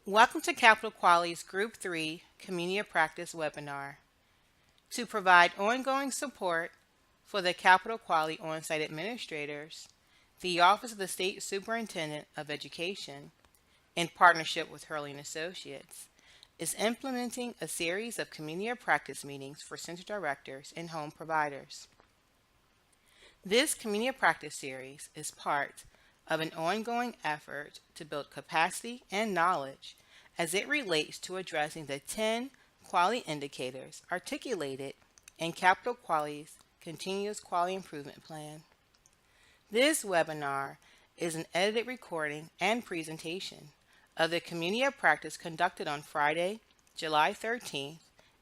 Welcome to Capital Quality's Group 3 Community of Practice webinar. To provide ongoing support for the Capital Quality on-site administrators, the Office of the State Superintendent of Education, in partnership with Hurley & Associates, is implementing a series of Community of Practice meetings for center directors and home providers. This Community of Practice series is part of an ongoing effort to build capacity and knowledge as it relates to addressing the 10 quality indicators articulated in Capital Quality's Continuous Quality Improvement Plan. This webinar is an edited recording and presentation of the Community of Practice conducted on Friday, July 13th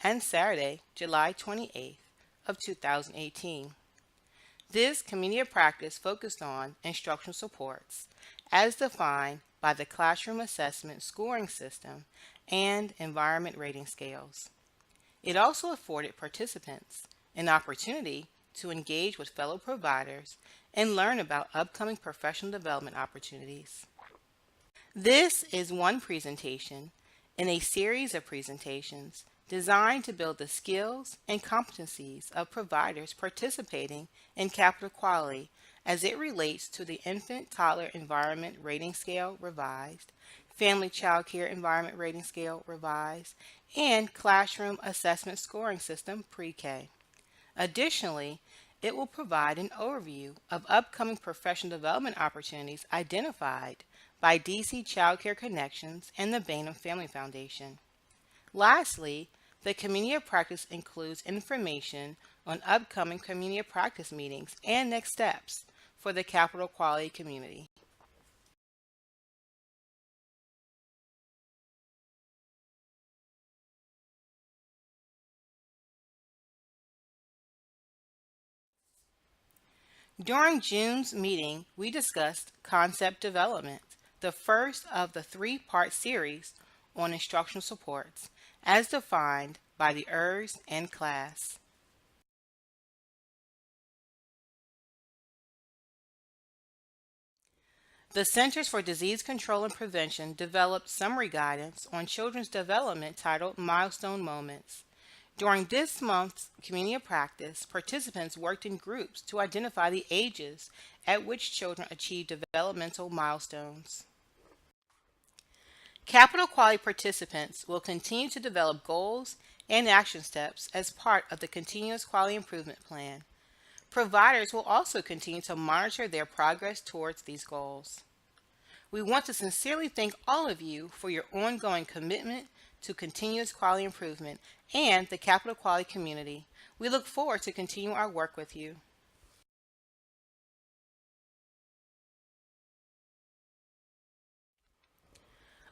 and Saturday, July 28th of 2018. This Community of Practice focused on instructional supports as defined by the Classroom Assessment Scoring System and Environment Rating Scales. It also afforded participants an opportunity to engage with fellow providers and learn about upcoming professional development opportunities. This is one presentation in a series of presentations designed to build the skills and competencies of providers participating in Capital Quality as it relates to the Infant-Toddler Environment Rating Scale Revised, Family Child Care Environment Rating Scale Revised, and Classroom Assessment Scoring System Pre-K. Additionally, it will provide an overview of upcoming professional development opportunities identified by DC Child Care Connections and the Bainham Family Foundation. Lastly, the Community of Practice includes information on upcoming Community of Practice meetings and next steps for the Capital Quality community. During June's meeting, we discussed concept development, the first of the three-part series on instructional supports, as defined by the ERS and class. The Centers for Disease Control and Prevention developed summary guidance on children's development titled Milestone Moments. During this month's Community of Practice, participants worked in groups to identify the ages at which children achieve developmental milestones. Capital Quality participants will continue to develop goals and action steps as part of the Continuous Quality Improvement Plan. Providers will also continue to monitor their progress towards these goals. We want to sincerely thank all of you for your ongoing commitment to continuous quality improvement and the Capital Quality community. We look forward to continuing our work with you.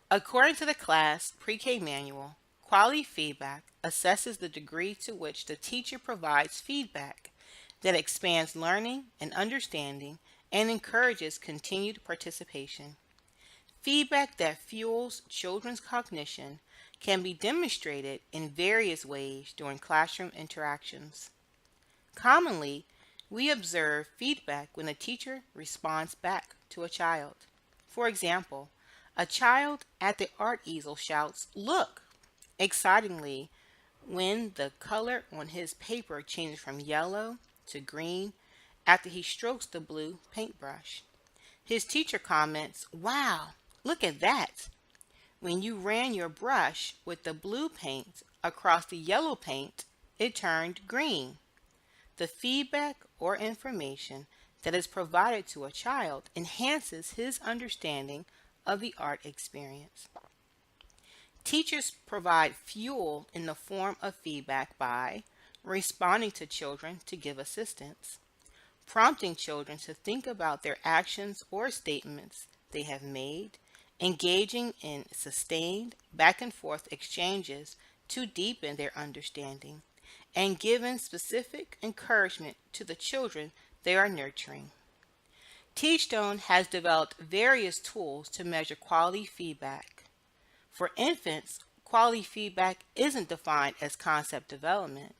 According to the class Pre-K manual, quality feedback assesses the degree to which the teacher provides feedback that expands learning and understanding and encourages continued participation. Feedback that fuels children's cognition can be demonstrated in various ways during classroom interactions. Commonly, we observe feedback when a teacher responds back to a child. For example, a child at the art easel shouts, "Look!" excitingly when the color on his paper changes from yellow to green after he strokes the blue paintbrush. His teacher comments, "Wow, look at that!" When you ran your brush with the blue paint across the yellow paint, it turned green. The feedback or information that is provided to a child enhances his understanding of the art experience. Teachers provide fuel in the form of feedback by responding to children to give assistance, prompting children to think about their actions or statements they have made, engaging in sustained back and forth exchanges to deepen their understanding, and giving specific encouragement to the children they are nurturing. Teachstone has developed various tools to measure quality feedback. For infants, quality feedback isn't defined as concept development.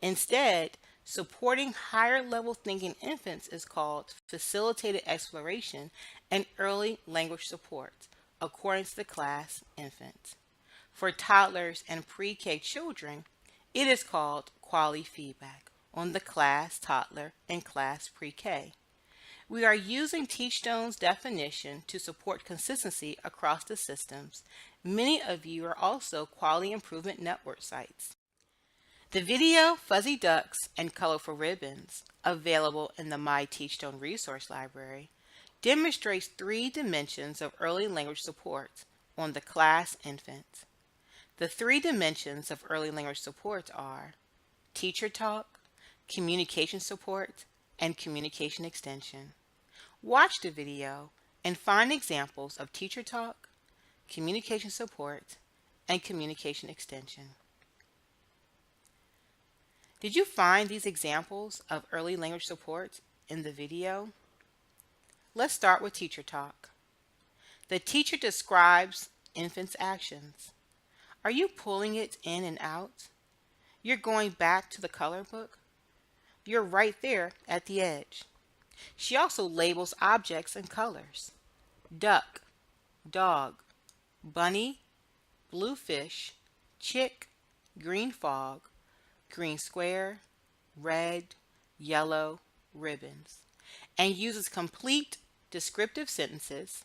Instead, supporting higher level thinking infants is called facilitated exploration and early language support, according to the class infant. For toddlers and pre-K children, it is called quality feedback on the class toddler and class pre-K. We are using Teachstone's definition to support consistency across the systems. Many of you are also Quality Improvement Network sites. The video Fuzzy Ducks and Colorful Ribbons, available in the My Teachstone Resource Library, demonstrates 3 dimensions of early language support on the class infant. The 3 dimensions of early language support are teacher talk, communication support, and communication extension. Watch the video and find examples of teacher talk, communication support, and communication extension. Did you find these examples of early language support in the video? Let's start with teacher talk. The teacher describes infant's actions. Are you pulling it in and out? You're going back to the color book? You're right there at the edge. She also labels objects and colors. Duck, dog, bunny, blue fish, chick, green fog, green square, red, yellow, ribbons, and uses complete descriptive sentences.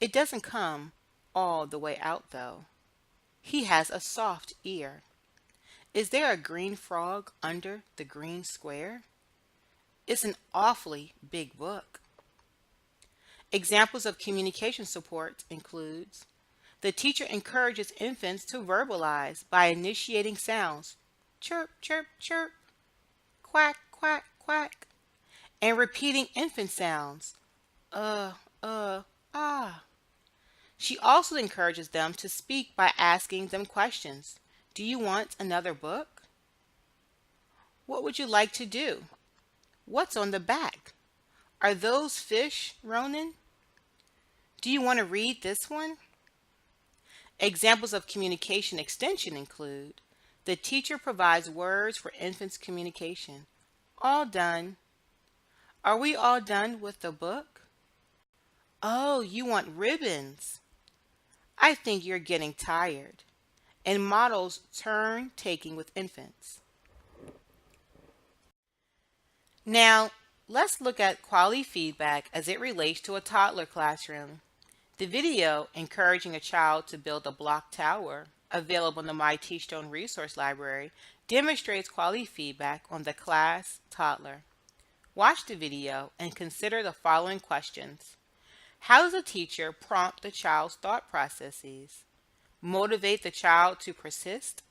It doesn't come all the way out though. He has a soft ear. Is there a green frog under the green square? It's an awfully big book. Examples of communication support includes the teacher encourages infants to verbalize by initiating sounds chirp, chirp, chirp, quack, quack, quack, and repeating infant sounds ah. She also encourages them to speak by asking them questions. Do you want another book? What would you like to do? What's on the back? Are those fish, Ronan? Do you want to read this one? Examples of communication extension include the teacher provides words for infants' communication. All done. Are we all done with the book? Oh, you want ribbons. I think you're getting tired. And models turn taking with infants. Now, let's look at quality feedback as it relates to a toddler classroom. The video encouraging a child to build a block tower, available in the My Teachstone Resource Library, demonstrates quality feedback on the class toddler. Watch the video and consider the following questions. How does a teacher prompt the child's thought processes? Motivate the child to persist?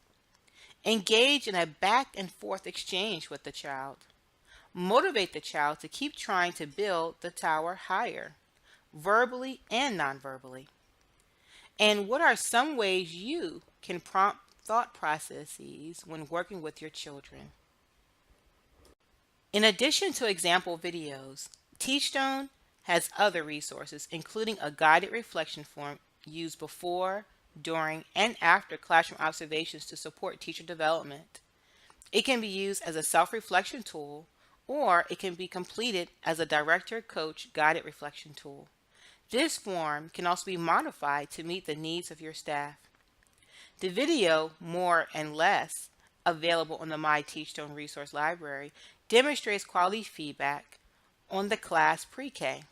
Engage in a back and forth exchange with the child. Motivate the child to keep trying to build the tower higher, verbally and non-verbally. And what are some ways you can prompt thought processes when working with your children? In addition to example videos, Teachstone has other resources, including a guided reflection form used before, during, and after classroom observations to support teacher development. It can be used as a self-reflection tool, or it can be completed as a director-coach guided reflection tool. This form can also be modified to meet the needs of your staff. The video, More and Less, available on the My Teachstone Resource Library, demonstrates quality feedback on the class pre-K.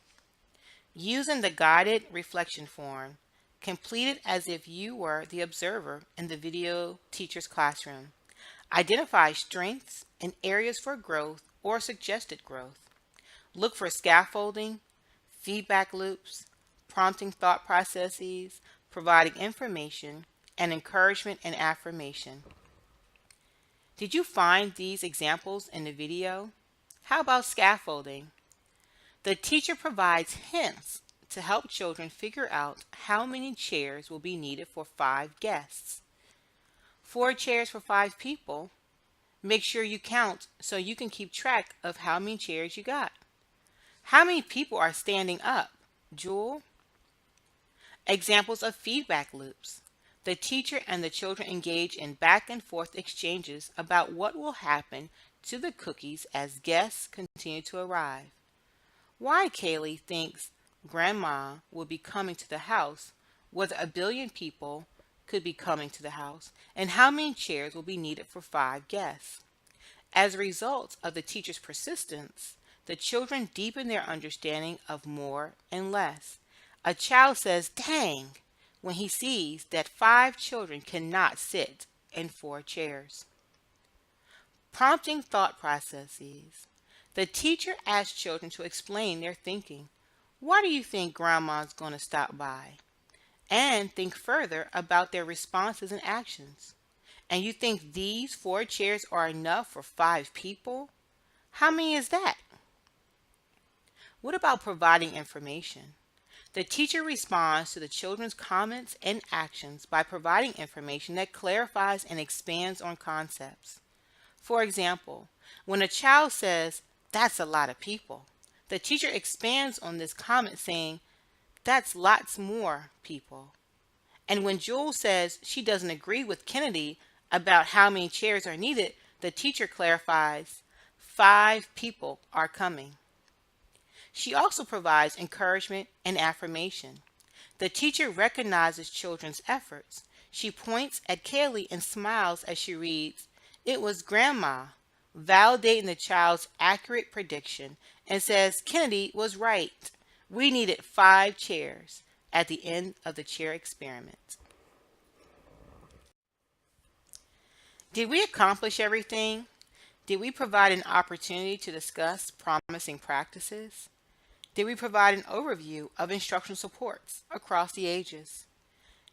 Using the guided reflection form, complete it as if you were the observer in the video teacher's classroom. Identify strengths and areas for growth or suggested growth. Look for scaffolding, feedback loops, prompting thought processes, providing information, and encouragement and affirmation. Did you find these examples in the video? How about scaffolding? The teacher provides hints to help children figure out how many chairs will be needed for 5 guests. 4 chairs for 5 people. Make sure you count so you can keep track of how many chairs you got. How many people are standing up, Jewel? Examples of feedback loops. The teacher and the children engage in back and forth exchanges about what will happen to the cookies as guests continue to arrive. Why Kaylee thinks Grandma will be coming to the house whether a billion people could be coming to the house, and how many chairs will be needed for 5 guests. As a result of the teacher's persistence, the children deepen their understanding of more and less. A child says, "Dang," when he sees that 5 children cannot sit in 4 chairs. Prompting thought processes. The teacher asks children to explain their thinking. Why do you think grandma's going to stop by? And think further about their responses and actions. And you think these 4 chairs are enough for 5 people? How many is that? What about providing information? The teacher responds to the children's comments and actions by providing information that clarifies and expands on concepts. For example, when a child says, "That's a lot of people," the teacher expands on this comment saying, "That's lots more people." And when Jules says she doesn't agree with Kennedy about how many chairs are needed, the teacher clarifies, 5 people are coming. She also provides encouragement and affirmation. The teacher recognizes children's efforts. She points at Kaylee and smiles as she reads, "It was Grandma," validating the child's accurate prediction, and says Kennedy was right. We needed 5 chairs at the end of the chair experiment. Did we accomplish everything? Did we provide an opportunity to discuss promising practices? Did we provide an overview of instructional supports across the ages?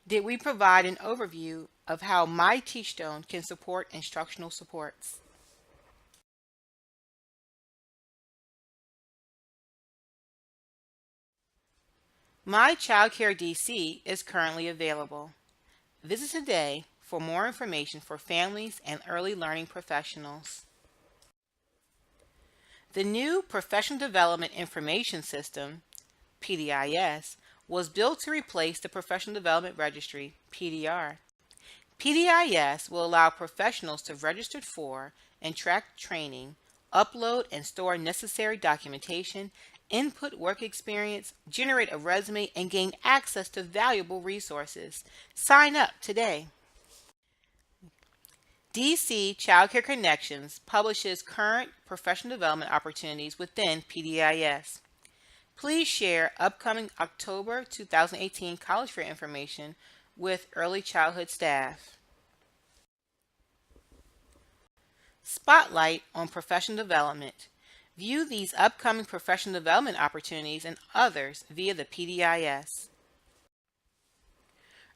Did we provide an overview of how My Teachstone can support instructional supports? My Childcare DC is currently available. Visit today for more information for families and early learning professionals. The new Professional Development Information System, PDIS, was built to replace the Professional Development Registry, PDR. PDIS will allow professionals to register for and track training, upload and store necessary documentation, input work experience, generate a resume, and gain access to valuable resources. Sign up today. DC Childcare Connections publishes current professional development opportunities within PDIS. Please share upcoming October 2018 college fair information with early childhood staff. Spotlight on professional development. View these upcoming professional development opportunities and others via the PDIS.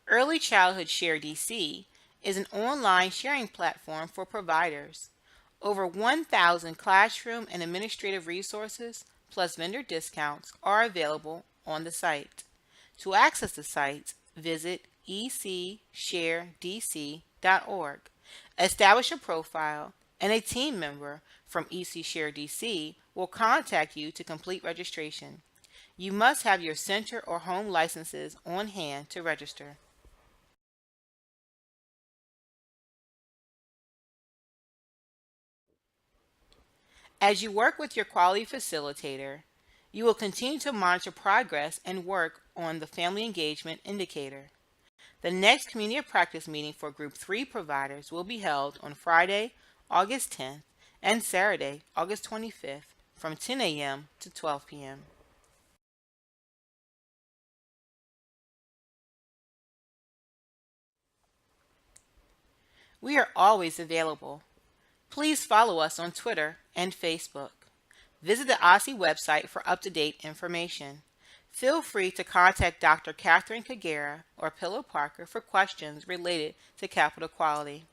Early Childhood Share DC is an online sharing platform for providers. Over 1,000 classroom and administrative resources plus vendor discounts are available on the site. To access the site, visit ecsharedc.org. Establish a profile, and a team member from EC Share DC will contact you to complete registration. You must have your center or home licenses on hand to register. As you work with your quality facilitator, you will continue to monitor progress and work on the Family Engagement Indicator. The next Community of Practice meeting for Group 3 providers will be held on Friday, August 10th and Saturday, August 25th from 10 a.m. to 12 p.m. We are always available. Please follow us on Twitter and Facebook. Visit the OSSI website for up-to-date information. Feel free to contact Dr. Catherine Kagera or Pillow Parker for questions related to capital quality.